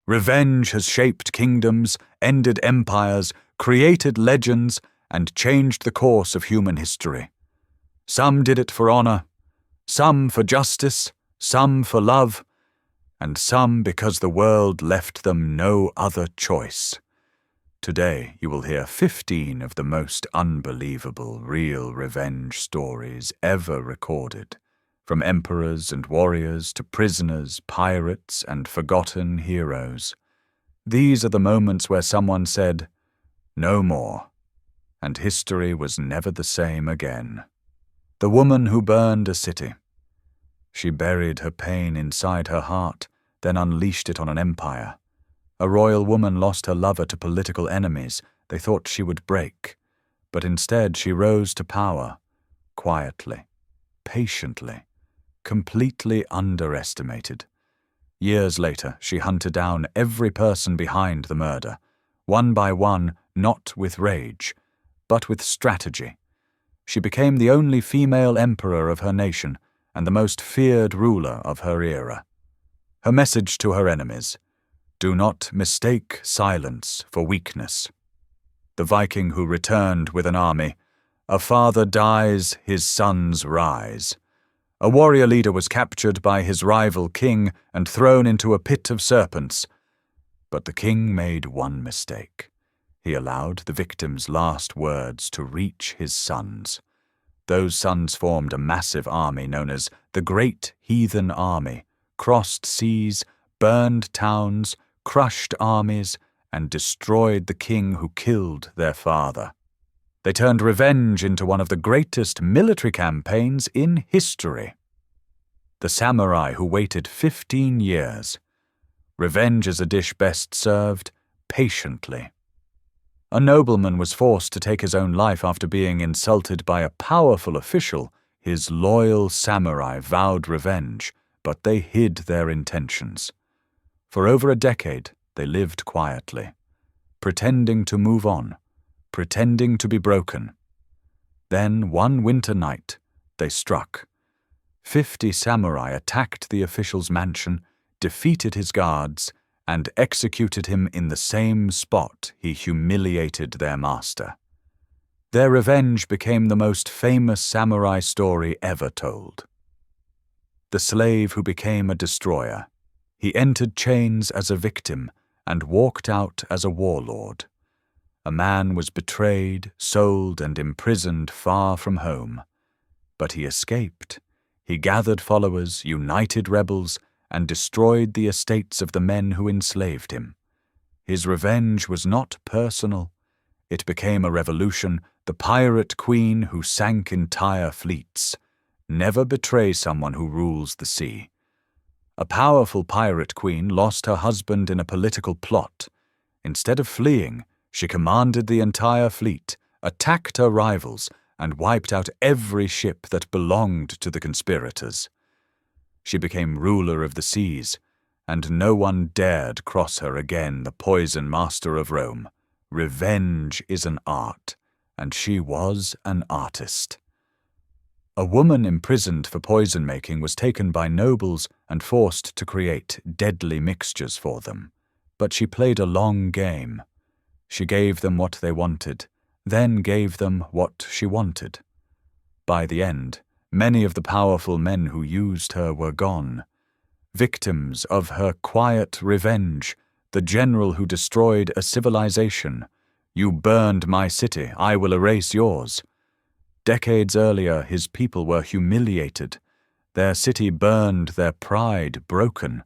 Revenge has shaped kingdoms, ended empires, created legends, and changed the course of human history. Some did it for honor, some for justice, some for love, and some because the world left them no other choice. Today you will hear 15 of the most unbelievable real revenge stories ever recorded, from emperors and warriors to prisoners, pirates, and forgotten heroes. These are the moments where someone said, "No more," and history was never the same again. The woman who burned a city. She buried her pain inside her heart, then unleashed it on an empire. A royal woman lost her lover to political enemies. They thought she would break, but instead she rose to power, quietly, patiently, completely underestimated. Years later, she hunted down every person behind the murder, one by one, not with rage, but with strategy. She became the only female emperor of her nation and the most feared ruler of her era. Her message to her enemies: do not mistake silence for weakness. The Viking who returned with an army. A father dies, his sons rise. A warrior leader was captured by his rival king and thrown into a pit of serpents. But the king made one mistake. He allowed the victim's last words to reach his sons. Those sons formed a massive army known as the Great Heathen Army, crossed seas, burned towns, crushed armies, and destroyed the king who killed their father. They turned revenge into one of the greatest military campaigns in history. The samurai who waited 15 years. Revenge is a dish best served patiently. A nobleman was forced to take his own life after being insulted by a powerful official. His loyal samurai vowed revenge, but they hid their intentions. For over a decade, they lived quietly, pretending to move on, pretending to be broken. Then, one winter night, they struck. 50 samurai attacked the official's mansion, defeated his guards, and executed him in the same spot he humiliated their master. Their revenge became the most famous samurai story ever told. The slave who became a destroyer. He entered chains as a victim and walked out as a warlord. A man was betrayed, sold, and imprisoned far from home. But he escaped. He gathered followers, united rebels, and destroyed the estates of the men who enslaved him. His revenge was not personal. It became a revolution, the pirate queen who sank entire fleets. Never betray someone who rules the sea. A powerful pirate queen lost her husband in a political plot. Instead of fleeing, she commanded the entire fleet, attacked her rivals, and wiped out every ship that belonged to the conspirators. She became ruler of the seas, and no one dared cross her again, the poison master of Rome. Revenge is an art, and she was an artist. A woman imprisoned for poison-making was taken by nobles and forced to create deadly mixtures for them. But she played a long game. She gave them what they wanted, then gave them what she wanted. By the end, many of the powerful men who used her were gone. Victims of her quiet revenge, the general who destroyed a civilization. You burned my city, I will erase yours. Decades earlier, his people were humiliated. Their city burned, their pride broken.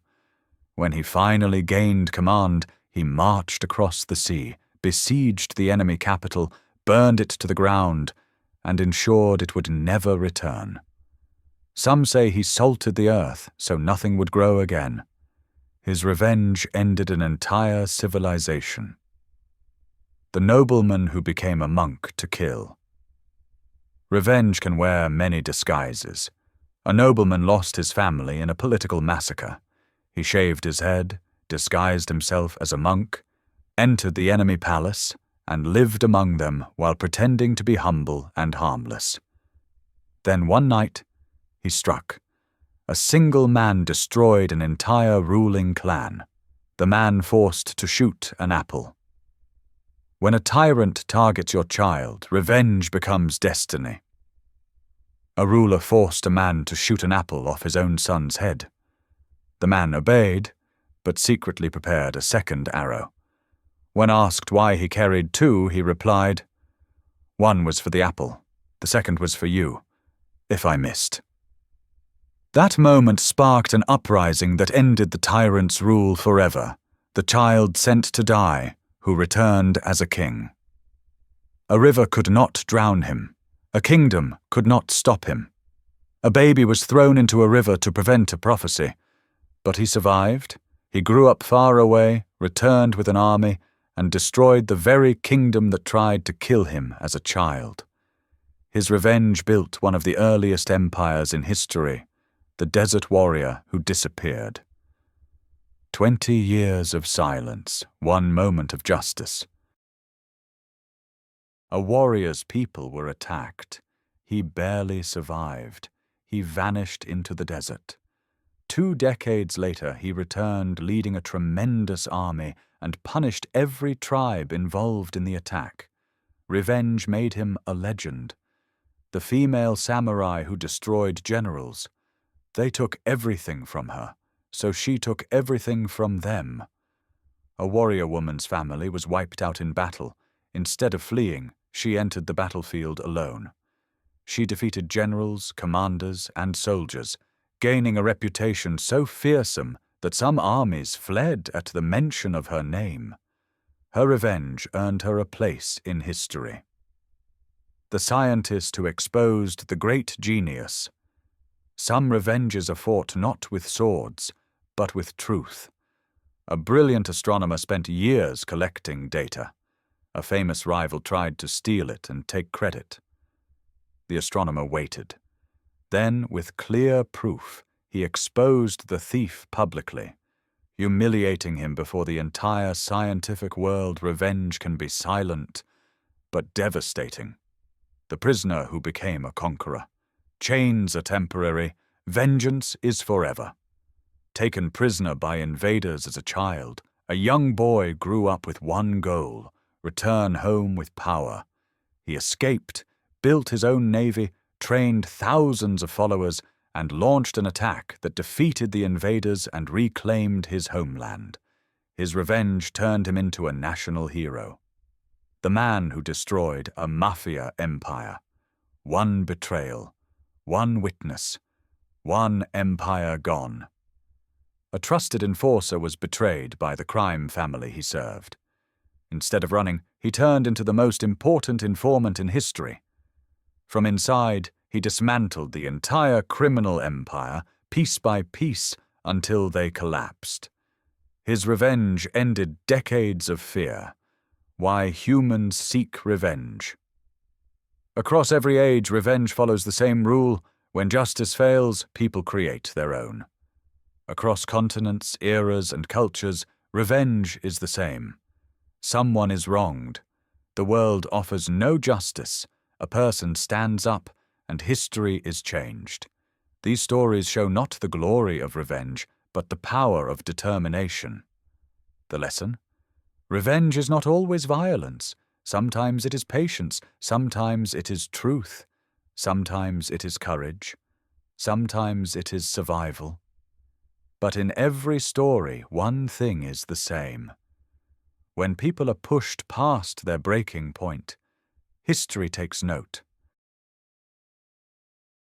When he finally gained command, he marched across the sea, besieged the enemy capital, burned it to the ground, and ensured it would never return. Some say he salted the earth so nothing would grow again. His revenge ended an entire civilization. The nobleman who became a monk to kill. Revenge can wear many disguises. A nobleman lost his family in a political massacre. He shaved his head, disguised himself as a monk, entered the enemy palace, and lived among them while pretending to be humble and harmless. Then one night, he struck. A single man destroyed an entire ruling clan. the man forced to shoot an apple. When a tyrant targets your child, revenge becomes destiny. A ruler forced a man to shoot an apple off his own son's head. The man obeyed, but secretly prepared a second arrow. When asked why he carried two, he replied, "One was for the apple, the second was for you, if I missed." That moment sparked an uprising that ended the tyrant's rule forever, the child sent to die, who returned as a king. A river could not drown him. A kingdom could not stop him. A baby was thrown into a river to prevent a prophecy, but he survived. He grew up far away, returned with an army, and destroyed the very kingdom that tried to kill him as a child. His revenge built one of the earliest empires in history, the desert warrior who disappeared. 20 years of silence, one moment of justice. A warrior's people were attacked. He barely survived. He vanished into the desert. 2 decades later, he returned leading a tremendous army and punished every tribe involved in the attack. Revenge made him a legend. The female samurai who destroyed generals, they took everything from her, so she took everything from them. A warrior woman's family was wiped out in battle. Instead of fleeing, she entered the battlefield alone. She defeated generals, commanders, and soldiers, gaining a reputation so fearsome that some armies fled at the mention of her name. Her revenge earned her a place in history. The scientist who exposed the great genius. Some revenges are fought not with swords, but with truth. A brilliant astronomer spent years collecting data. A famous rival tried to steal it and take credit. The astronomer waited. Then, with clear proof, he exposed the thief publicly. Humiliating him before the entire scientific world, revenge can be silent, but devastating. The prisoner who became a conqueror. Chains are temporary, vengeance is forever. Taken prisoner by invaders as a child, a young boy grew up with one goal: return home with power. He escaped, built his own navy, trained thousands of followers, and launched an attack that defeated the invaders and reclaimed his homeland. His revenge turned him into a national hero. The man who destroyed a mafia empire. One betrayal, one witness, one empire gone. A trusted enforcer was betrayed by the crime family he served. Instead of running, he turned into the most important informant in history. From inside, he dismantled the entire criminal empire, piece by piece, until they collapsed. His revenge ended decades of fear. Why humans seek revenge. Across every age, revenge follows the same rule: when justice fails, people create their own. Across continents, eras, and cultures, revenge is the same. Someone is wronged. The world offers no justice. A person stands up, and history is changed. These stories show not the glory of revenge, but the power of determination. The lesson? Revenge is not always violence. Sometimes it is patience. Sometimes it is truth. Sometimes it is courage. Sometimes it is survival. But in every story, one thing is the same. When people are pushed past their breaking point, history takes note.